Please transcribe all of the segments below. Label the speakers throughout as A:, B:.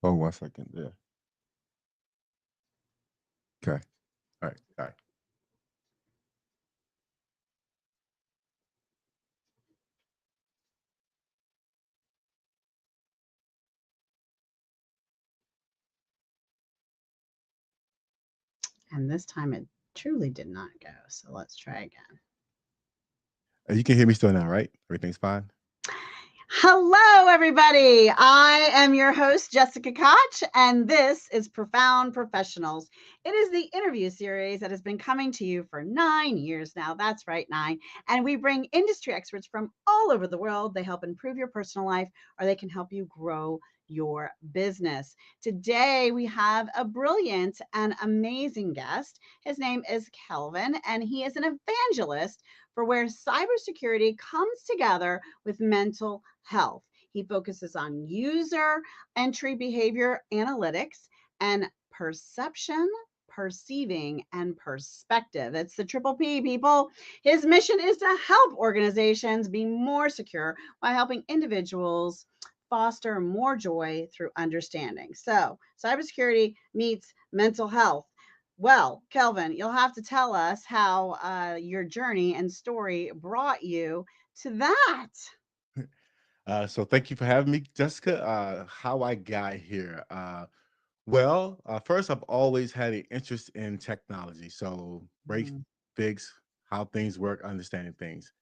A: Oh, 1 second. Yeah. Okay. All right. All right.
B: And this time it truly did not go. So let's try again.
A: You can hear me still now, right? Everything's fine.
B: Hello, everybody. I am your host, Jessica Koch, and this is Profound Professionals. It is the interview series that has been coming to you for 9 years now. That's right, 9. And we bring industry experts from all over the world. They help improve your personal life or they can help you grow your business. Today, we have a brilliant and amazing guest. His name is Kelvin, and he is an evangelist for where cybersecurity comes together with mental health. He focuses on user entry behavior analytics and perception, perceiving, and perspective. It's the triple P, people. His mission is to help organizations be more secure by helping individuals foster more joy through understanding. So, cybersecurity meets mental health. Well, Kelvin, you'll have to tell us how your journey and story brought you to that.
A: So thank you for having me, Jessica. How I got here. First, I've always had an interest in technology. So break,
B: Mm.
A: fix, how things work, understanding things.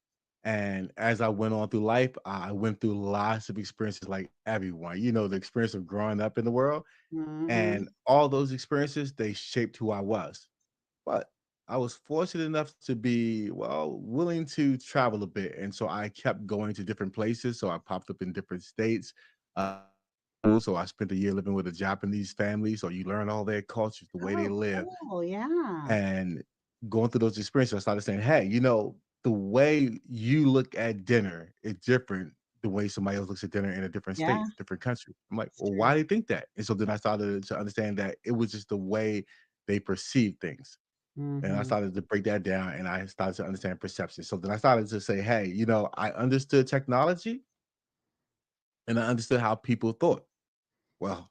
A: And as I went on through life, I went through lots of experiences like everyone, the experience of growing up in the world. And
B: Mhm.
A: all those experiences, they shaped who I was. But I was fortunate enough to be, willing to travel a bit. And so I kept going to different places. So I popped up in different states. So I spent a year living with a Japanese family. So you learn all their cultures, the way they
B: Oh,
A: live.
B: cool. Yeah.
A: And going through those experiences, I started saying, hey, the way you look at dinner is different the way somebody else looks at dinner in a different
B: Yeah,
A: state, different country. I'm like,
B: it's
A: well,
B: true.
A: why do they think that? And so then I started to understand that it was just the way they perceive things. And I
B: Mhm.
A: started to break that down and I started to understand perception. So then I started to say, hey, I understood technology and I understood how people thought. Well,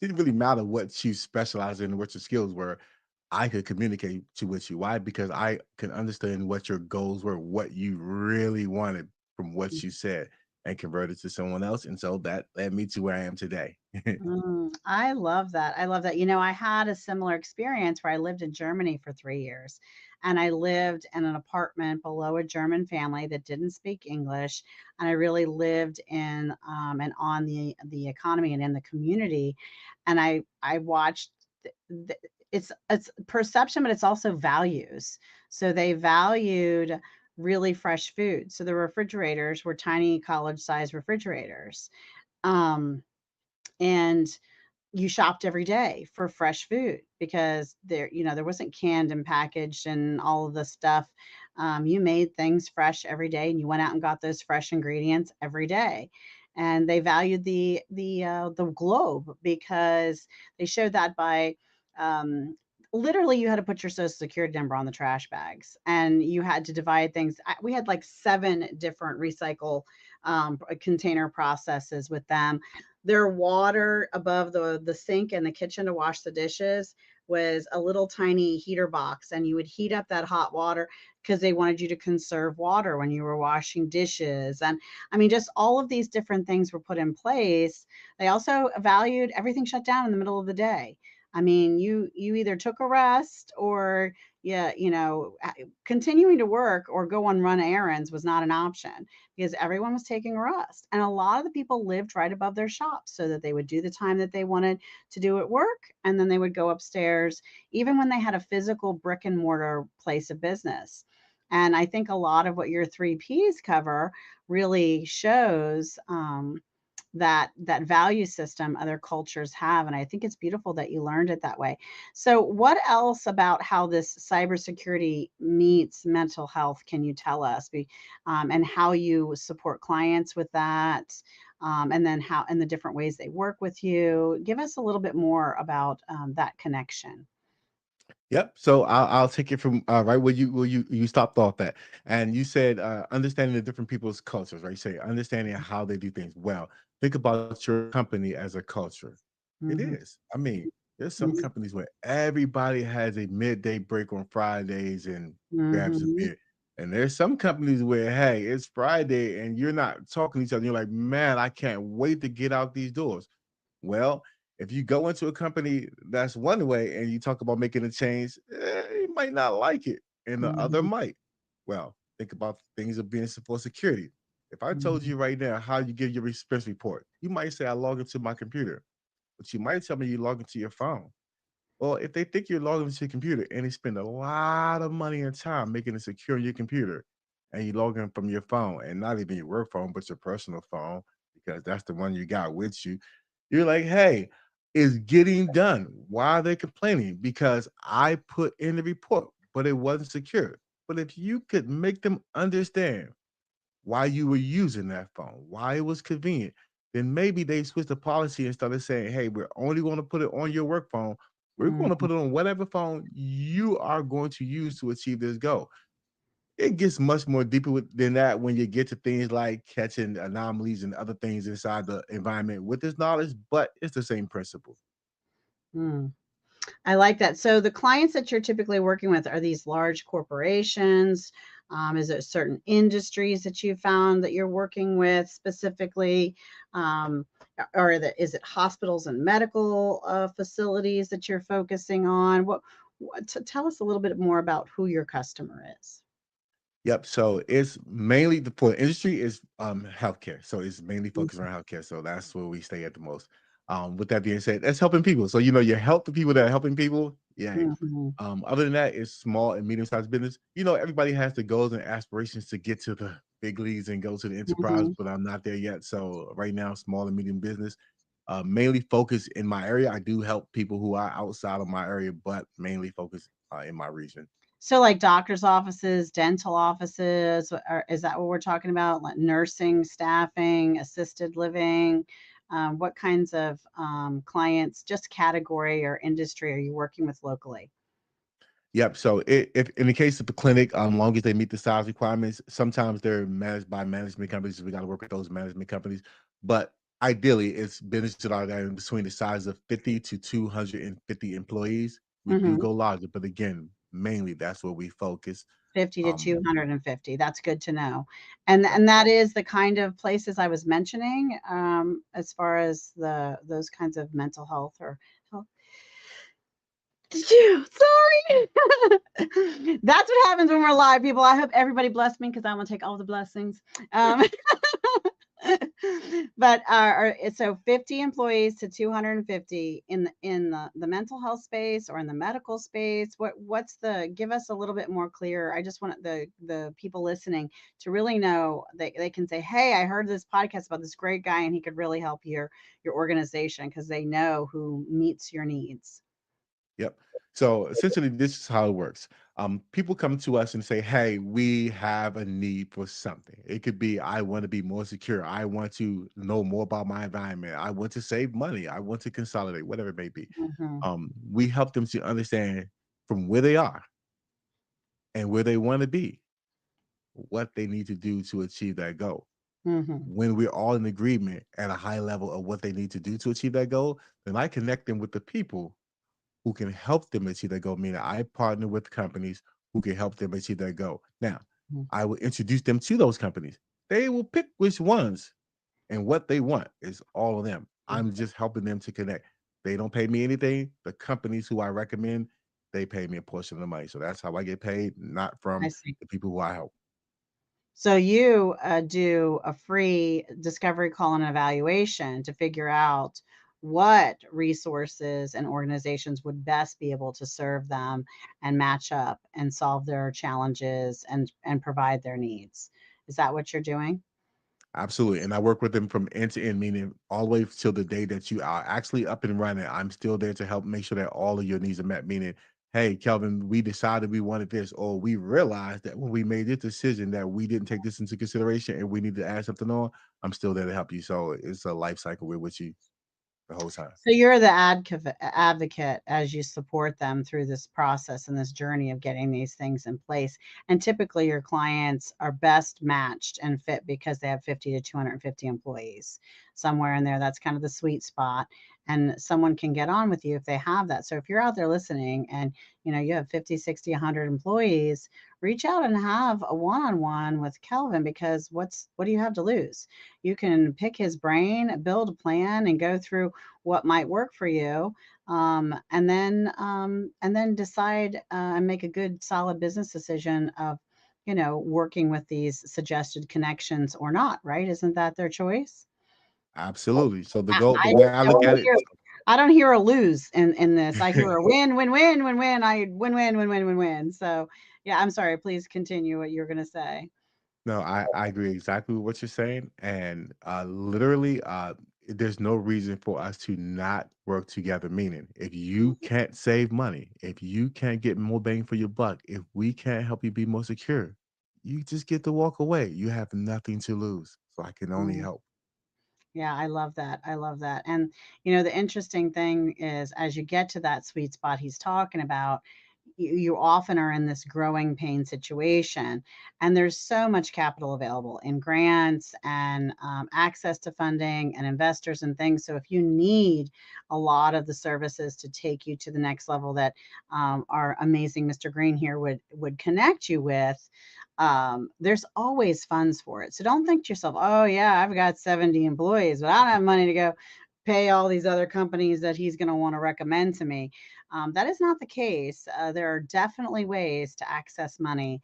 A: it didn't really matter what you specialize in, what your skills were. I could communicate to with you. Why? Because I could understand what your goals were, what you really wanted from what you said, and convert it to someone else. And so that led me to where I am today.
B: I love that. I love that. I had a similar experience where I lived in Germany for 3 years, and I lived in an apartment below a German family that didn't speak English, and I really lived in and on the economy and in the community, and I watched. It's perception, but it's also values. So they valued really fresh food. So the refrigerators were tiny college-sized refrigerators. Um, and you shopped every day for fresh food because there wasn't canned and packaged and all of the stuff. You made things fresh every day, and you went out and got those fresh ingredients every day. And they valued the globe because they showed that by um, literally you had to put your social security number on the trash bags, and you had to divide things. We had like 7 different recycle container processes with them. Their water above the sink in the kitchen to wash the dishes was a little tiny heater box, and you would heat up that hot water because they wanted you to conserve water when you were washing dishes. And I mean, just all of these different things were put in place. They also valued everything shut down in the middle of the day. I mean, you either took a rest or yeah, continuing to work or go on run errands was not an option because everyone was taking a rest. And a lot of the people lived right above their shops so that they would do the time that they wanted to do at work. And then they would go upstairs, even when they had a physical brick and mortar place of business. And I think a lot of what your 3Ps cover really shows that value system other cultures have. And I think it's beautiful that you learned it that way. So, what else about how this cybersecurity meets mental health can you tell us? And how you support clients with that, and then how and the different ways they work with you. Give us a little bit more about that connection.
A: Yep. So I'll take it from right where you stopped off at, and you said understanding the different people's cultures, right? You say understanding how they do things. Well, think about your company as a culture. It
B: Mhm.
A: is. I mean, there's some
B: Mhm.
A: companies where everybody has a midday break on Fridays and grabs a
B: Mhm.
A: beer. And there's some companies where, hey, it's Friday and you're not talking to each other. You're like, man, I can't wait to get out these doors. Well, if you go into a company that's one way and you talk about making a change, you might not like it, and the other
B: Mhm.
A: might. Well, think about things of being for security. If I told
B: Mhm.
A: you right now how you give your expense report, you might say I log into my computer, but you might tell me you log into your phone. Well, if they think you're logging into your computer and they spend a lot of money and time making it secure on your computer, and you log in from your phone and not even your work phone, but your personal phone, because that's the one you got with you, you're like, hey, it's getting done. Why are they complaining? Because I put in the report, but it wasn't secure. But if you could make them understand why you were using that phone, why it was convenient, then maybe they switched the policy and started saying, hey, we're only going to put it on your work phone. We're going to
B: Mhm.
A: put it on whatever phone you are going to use to achieve this goal. It gets much more deeper than that when you get to things like catching anomalies and other things inside the environment with this knowledge, but it's the same principle.
B: Mm. I like that. So the clients that you're typically working with, are these large corporations? Is it certain industries that you found that you're working with specifically? Um, or is it hospitals and medical facilities that you're focusing on? Tell us a little bit more about who your customer is.
A: Yep. So it's mainly for the industry is healthcare. So it's mainly focused
B: Mhm.
A: on healthcare. So that's where we stay at the most. With that being said, that's helping people. So you're helping people that are helping people. Yeah.
B: Mhm.
A: Other than that, it's small and medium-sized business. Everybody has the goals and aspirations to get to the big leagues and go to the enterprise,
B: Mhm.
A: but I'm not there yet. So right now, small and medium business, mainly focused in my area. I do help people who are outside of my area, but mainly focused in my region.
B: So, like doctor's offices, dental offices, is that what we're talking about? Like nursing, staffing, assisted living? What kinds of clients, just category or industry, are you working with locally?
A: Yep. So if in the case of the clinic, long as they meet the size requirements, sometimes they're managed by management companies. So we got to work with those management companies. But ideally, it's businesses that are in between the size of 50 to 250 employees. We do
B: Hmm.
A: go larger, but again, mainly that's where we focus.
B: 50 to
A: Um,
B: 250. That's good to know. And
A: yep.
B: that is the kind of places I was mentioning, as far as those kinds of mental health or health. Phew, sorry. That's what happens when we're live, people. I hope everybody bless me because I want to take all the blessings. Um, but so 50 employees to 250 in the mental health space or in the medical space. What's the give us a little bit more clear. I just want the people listening to really know they can say, hey, I heard this podcast about this great guy and he could really help your organization because they know who meets your needs.
A: Yep. So essentially, this is how it works. People come to us and say, "Hey, we have a need for something." It could be, "I want to be more secure. I want to know more about my environment. I want to save money. I want to consolidate." Whatever it may be.
B: Mhm.
A: We help them to understand from where they are and where they want to be, what they need to do to achieve that goal.
B: Mhm.
A: When we're all in agreement at a high level of what they need to do to achieve that goal, then I connect them with the people who can help them achieve that goal. Meaning, I partner with companies who can help them achieve that goal. Now,
B: Mhm.
A: I will introduce them to those companies. They will pick which ones and what they want is all of them. I'm just helping them to connect. They don't pay me anything. The companies who I recommend, they pay me a portion of the money. So that's how I get paid, not
B: I
A: from
B: see.
A: the people who I help.
B: So you do a free discovery call and evaluation to figure out what resources and organizations would best be able to serve them and match up and solve their challenges and provide their needs. Is that what you're doing?
A: Absolutely. And I work with them from end to end, meaning all the way till the day that you are actually up and running. I'm still there to help make sure that all of your needs are met. Meaning, hey, Kelvin, we decided we wanted this, or we realized that when we made this decision that we didn't take this into consideration and we need to add something on. I'm still there to help you. So it's a life cycle. We're with you the whole time.
B: So you're the advocate as you support them through this process and this journey of getting these things in place. And typically, your clients are best matched and fit because they have 50 to 250 employees somewhere in there. That's kind of the sweet spot. and someone can get on with you if they have that. So if you're out there listening and you have 50, 60, 100 employees, reach out and have a one-on-one with Kelvin, because what do you have to lose? You can pick his brain, build a plan, and go through what might work for you, and then decide and make a good solid business decision of working with these suggested connections or not, right? Isn't that their choice?
A: Absolutely. So the
B: I,
A: goal,
B: I
A: the way I look
B: don't
A: at it,
B: hear I don't hear a lose in this. I hear a win, win, win, win, win. I win, win, win, win, win, win. So yeah, I'm sorry. Please continue what you're gonna say.
A: no, I agree exactly with what you're saying, and literally, there's no reason for us to not work together. Meaning, if you
B: Mhm.
A: can't save money, if you can't get more bang for your buck, if we can't help you be more secure, you just get to walk away. You have nothing to lose. So I can only
B: Mm.
A: help.
B: Yeah, I love that. I love that. And the interesting thing is, as you get to that sweet spot he's talking about, you often are in this growing pain situation, and there's so much capital available in grants and access to funding and investors and things. So if you need a lot of the services to take you to the next level that our amazing Mr. Green here would connect you with, there's always funds for it. So don't think to yourself, oh yeah, I've got 70 employees, but I don't have money to go pay all these other companies that he's going to want to recommend to me. That is not the case. There are definitely ways to access money.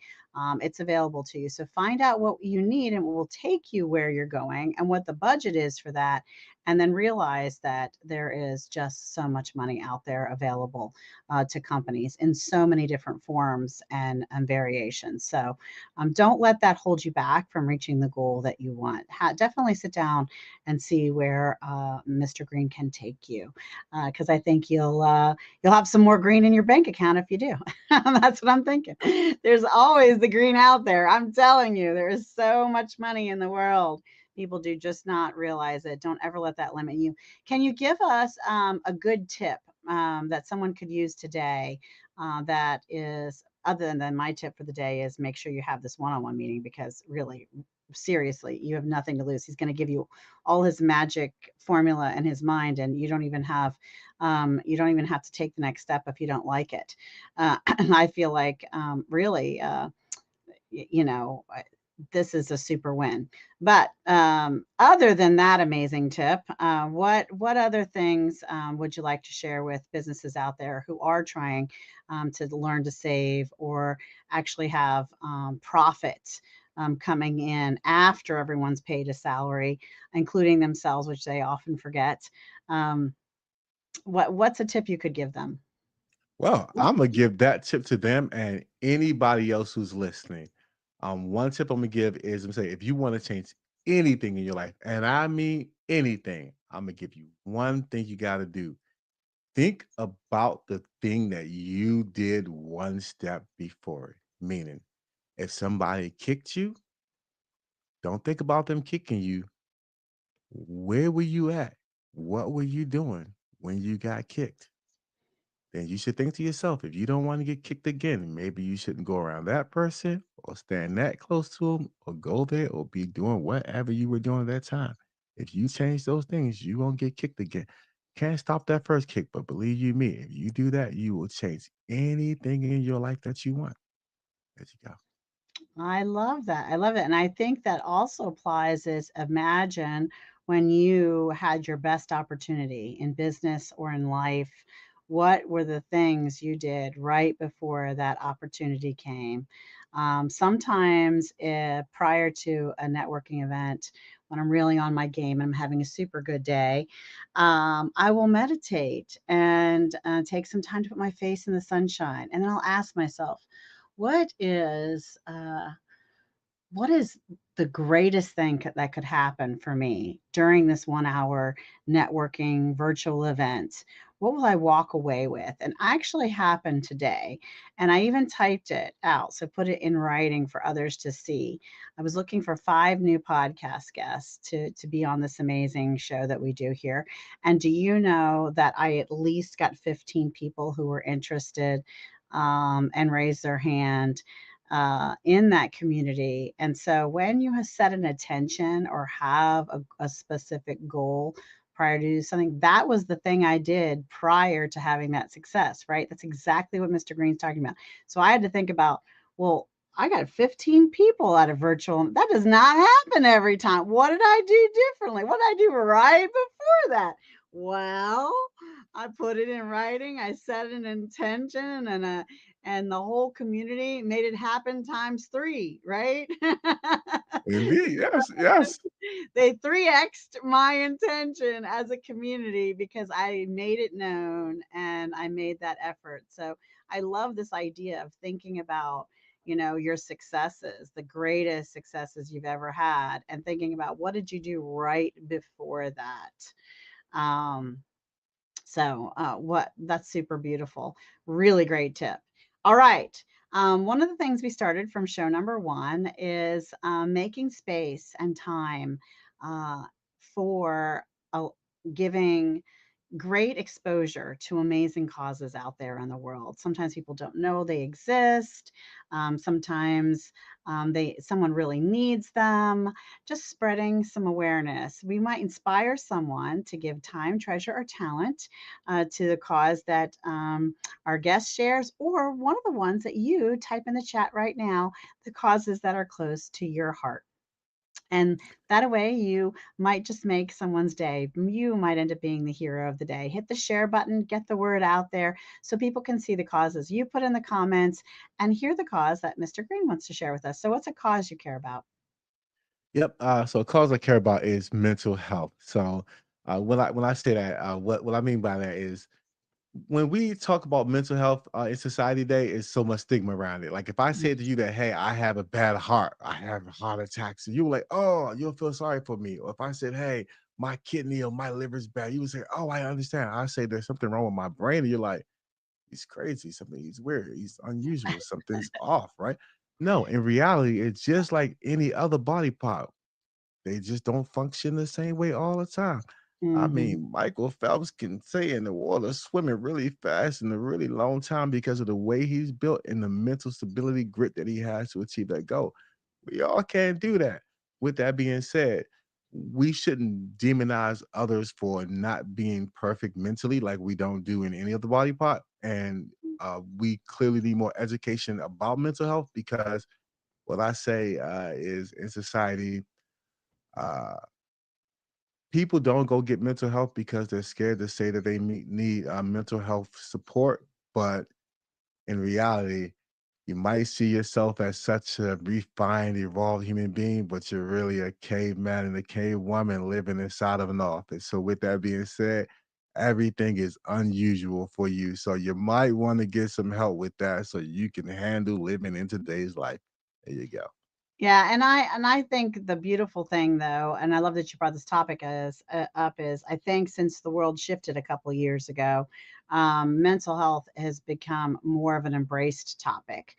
B: It's available to you. So find out what you need and what will take you where you're going and what the budget is for that. And then realize that there is just so much money out there available to companies in so many different forms and variations. So don't let that hold you back from reaching the goal that you want. Definitely sit down and see where Mr. Green can take you, because I think you'll have some more green in your bank account if you do. That's what I'm thinking. There's always the green out there. I'm telling you, there is so much money in the world. People do just not realize it. Don't ever let that limit you. Can you give us a good tip that someone could use today, that is other than my tip for the day is make sure you have this one-on-one meeting, because really, seriously, you have nothing to lose. He's going to give you all his magic formula in his mind, and you don't even have to take the next step if you don't like it. And I feel like really, you know, this is a super win. But other than that amazing tip, what other things would you like to share with businesses out there who are trying to learn to save, or actually have profit coming in after everyone's paid a salary, including themselves, which they often forget? Um, what's a tip you could give them?
A: Well, I'm gonna give that tip to them and anybody else who's listening. One tip I'm gonna give is I'm say if you want to change anything in your life, and I mean anything, I'm gonna give you one thing you got to do. Think about the thing that you did one step before it. Meaning, if somebody kicked you, don't think about them kicking you. Where were you at? What were you doing when you got kicked? Then you should think to yourself, if you don't want to get kicked again, maybe you shouldn't go around that person or stand that close to them or go there or be doing whatever you were doing at that time. If you change those things, you won't get kicked again. Can't stop that first kick, but believe you me, if you do that, you will change anything in your life that you want. There you go.
B: I love that. I love it. And I think that also applies is, imagine when you had your best opportunity in business or in life, what were the things you did right before that opportunity came? Sometimes prior to a networking event, when I'm really on my game and I'm having a super good day, I will meditate and take some time to put my face in the sunshine. And then I'll ask myself, what is what is the greatest thing that could happen for me during this 1 hour networking virtual event? What will I walk away with? And actually happened today. And I even typed it out. So put it in writing for others to see. I was looking for 5 new podcast guests to be on this amazing show that we do here. And do you know that I at least got 15 people who were interested and raised their hand in that community. And so when you have set an intention or have a specific goal prior to do something. That was the thing I did prior to having that success, right? That's exactly what Mr. Green's talking about. So I had to think about, well, I got 15 people at a virtual. That does not happen every time. What did I do differently? What did I do right before that? Well, I put it in writing. I set an intention and the whole community made it happen times 3, right?
A: Indeed. Yes. Yes.
B: They 3x'd my intention as a community because I made it known and I made that effort. So I love this idea of thinking about, your successes, the greatest successes you've ever had, and thinking about what did you do right before that. Um, what that's super beautiful. Really great tip. All right. One of the things we started from show number one is making space and time uh, for uh, giving great exposure to amazing causes out there in the world. Sometimes people don't know they exist. Sometimes someone really needs them. Just spreading some awareness. We might inspire someone to give time, treasure, or talent to the cause that our guest shares, or one of the ones that you type in the chat right now, the causes that are close to your heart. And that way, you might just make someone's day. You might end up being the hero of the day. Hit the share button, get the word out there so people can see the causes you put in the comments and hear the cause that Mr. Green wants to share with us. So, what's a cause you care about?
A: Yep. So a cause I care about is mental health. So when I say that, what I mean by that is when we talk about mental health in society today, is so much stigma around it. Like if I said to you that, hey, I have a bad heart, I have heart attacks, and you were like, oh, you'll feel sorry for me. Or if I said, hey, my kidney or my liver's bad, you would say, oh, I understand. I say there's something wrong with my brain, and you're like, he's crazy, something he's weird, he's unusual, something's off, right? No, in reality, it's just like any other body part. They just don't function the same way all the time. I
B: Hmm.
A: mean, Michael Phelps can stay in the water swimming really fast in a really long time because of the way he's built and the mental stability, grit that he has to achieve that goal. We all can't do that. With that being said, we shouldn't demonize others for not being perfect mentally, like we don't do in any other body part. And we clearly need more education about mental health because what I say is in society, uh, people don't go get mental health because they're scared to say that they need mental health support. But in reality, you might see yourself as such a refined, evolved human being, but you're really a caveman and a cave woman living inside of an office. So, with that being said, everything is unusual for you. So, you might want to get some help with that so you can handle living in today's life. There you go.
B: Yeah, and I think the beautiful thing though, and I love that you brought this topic up, is I think since the world shifted a couple of years ago, mental health has become more of an embraced topic.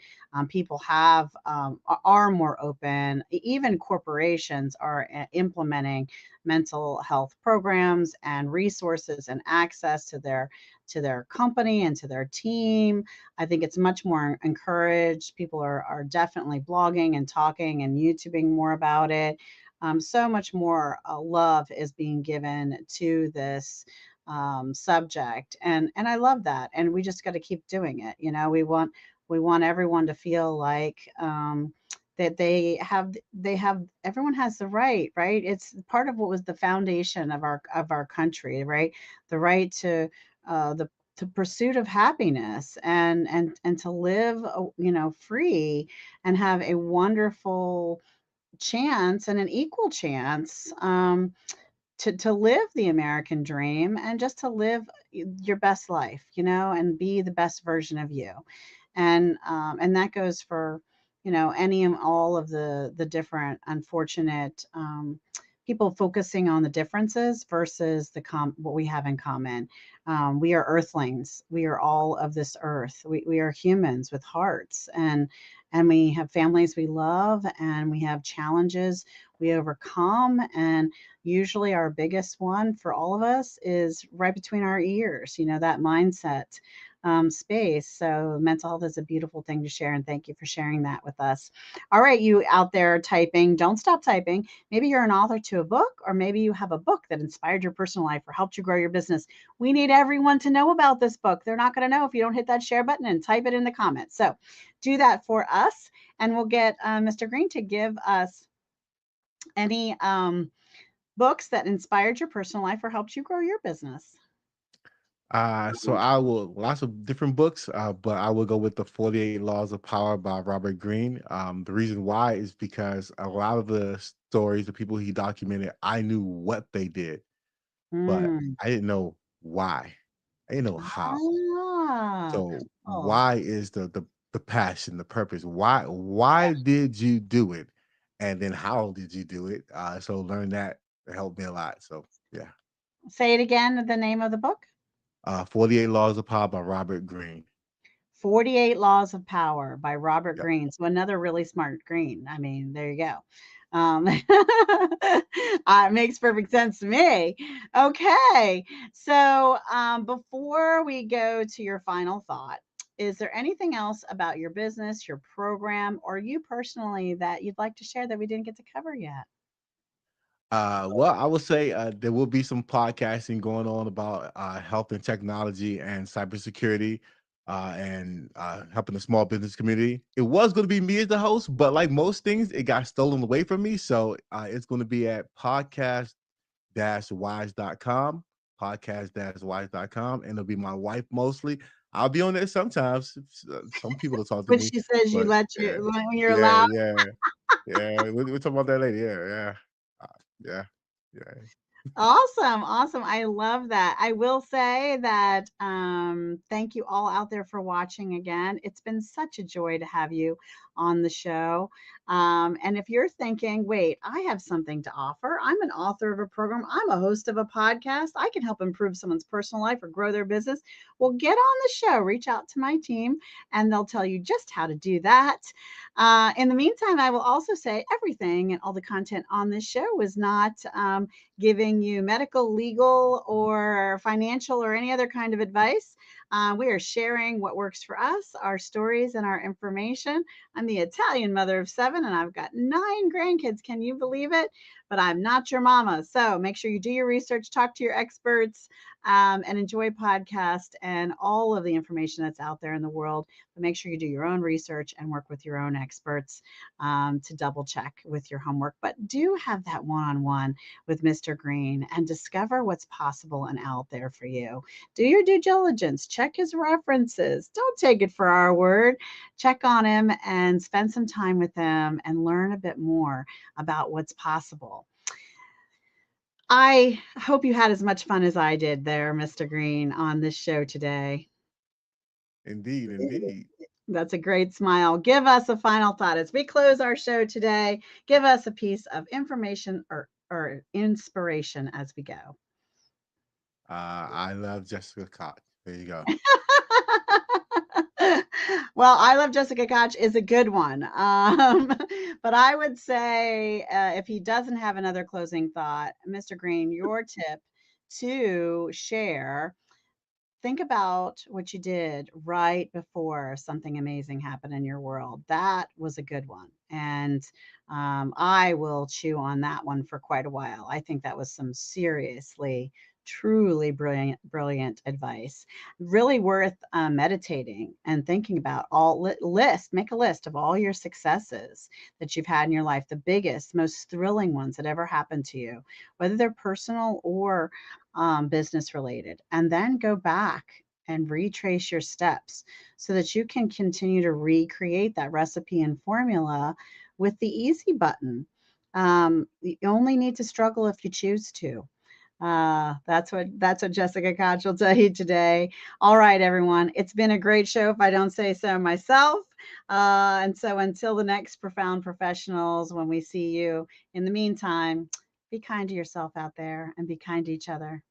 B: People are more open. Even corporations are implementing mental health programs and resources and access to their company and to their team. I think it's much more encouraged. People are definitely blogging and talking and YouTubing more about it. So much more love is being given to this subject, and I love that. And we just got to keep doing it. We want everyone to feel like that they have everyone has the right. It's part of what was the foundation of our country, right? The right to the pursuit of happiness and to live free and have a wonderful chance and an equal chance to live the American dream and just to live your best life, and be the best version of you. And that goes for, any and all of the different unfortunate people focusing on the differences versus what we have in common. We are earthlings. We are all of this earth. We are humans with hearts, and we have families we love, and we have challenges we overcome. And usually our biggest one for all of us is right between our ears, that mindset. space. So mental health is a beautiful thing to share, and thank you for sharing that with us. All right, you out there typing, don't stop typing. Maybe you're an author to a book, or maybe you have a book that inspired your personal life or helped you grow your business. We need everyone to know about this book. They're not going to know if you don't hit that share button and type it in the comments. So do that for us, and we'll get Mr. Green to give us any books that inspired your personal life or helped you grow your business.
A: So I will lots of different books, but I will go with the 48 Laws of Power by Robert Greene. The reason why is because a lot of the stories, the people he documented, I knew what they did, but
B: Mm.
A: I didn't know why. I didn't know how.
B: Ah.
A: So
B: Oh,
A: why is the passion, the purpose? Why did you do it? And then how did you do it? So learn that helped me a lot. So yeah.
B: say it again, the name of the book?
A: 48 Laws of Power by Robert Greene.
B: 48 Laws of Power by Robert
A: Yep.
B: Greene. So another really smart Green. I mean, there you go. It makes perfect sense to me. Okay. So before we go to your final thought, is there anything else about your business, your program, or you personally that you'd like to share that we didn't get to cover yet?
A: Well, I would say there will be some podcasting going on about health and technology and cybersecurity and helping the small business community. It was going to be me as the host, but like most things, it got stolen away from me. So it's going to be at podcast-wise.com, podcast-wise.com, and it'll be my wife mostly. I'll be on there sometimes. Some people will talk to
B: When
A: me,
B: she says you
A: but
B: let
A: yeah,
B: you when you're
A: yeah,
B: allowed.
A: yeah. Yeah, we're talking about that later. Yeah, yeah, yeah, yeah.
B: Awesome, awesome. I love that. I will say that thank you all out there for watching again. It's been such a joy to have you on the show. And if you're thinking, wait, I have something to offer, I'm an author of a program, I'm a host of a podcast, I can help improve someone's personal life or grow their business. Well, get on the show, reach out to my team, and they'll tell you just how to do that. In the meantime, I will also say everything and all the content on this show is not giving you medical, legal, or financial or any other kind of advice. We are sharing what works for us, our stories, and our information. I'm the Italian mother of 7, and I've got 9 grandkids. Can you believe it? But I'm not your mama. So make sure you do your research, talk to your experts, and enjoy podcast and all of the information that's out there in the world. But make sure you do your own research and work with your own experts to double check with your homework. But do have that one-on-one with Mr. Green and discover what's possible and out there for you. Do your due diligence, check his references. Don't take it for our word. Check on him and spend some time with him and learn a bit more about what's possible. I hope you had as much fun as I did there, Mr. Green, on this show today.
A: Indeed, indeed.
B: That's a great smile. Give us a final thought as we close our show today. Give us a piece of information or inspiration as we go.
A: I love Jessica Cox. There you go.
B: Well, I Love Jessica Koch is a good one. But I would say if he doesn't have another closing thought, Mr. Green, your tip to share, think about what you did right before something amazing happened in your world. That was a good one. And I will chew on that one for quite a while. I think that was some seriously, truly brilliant, brilliant advice. Really worth meditating and thinking about. Make a list of all your successes that you've had in your life, the biggest, most thrilling ones that ever happened to you, whether they're personal or business related, and then go back and retrace your steps so that you can continue to recreate that recipe and formula with the easy button. You only need to struggle if you choose to. That's what Jessica Koch will tell you today. All right, everyone. It's been a great show, if I don't say so myself. And so until the next Profound Professionals, when we see you, in the meantime, be kind to yourself out there and be kind to each other.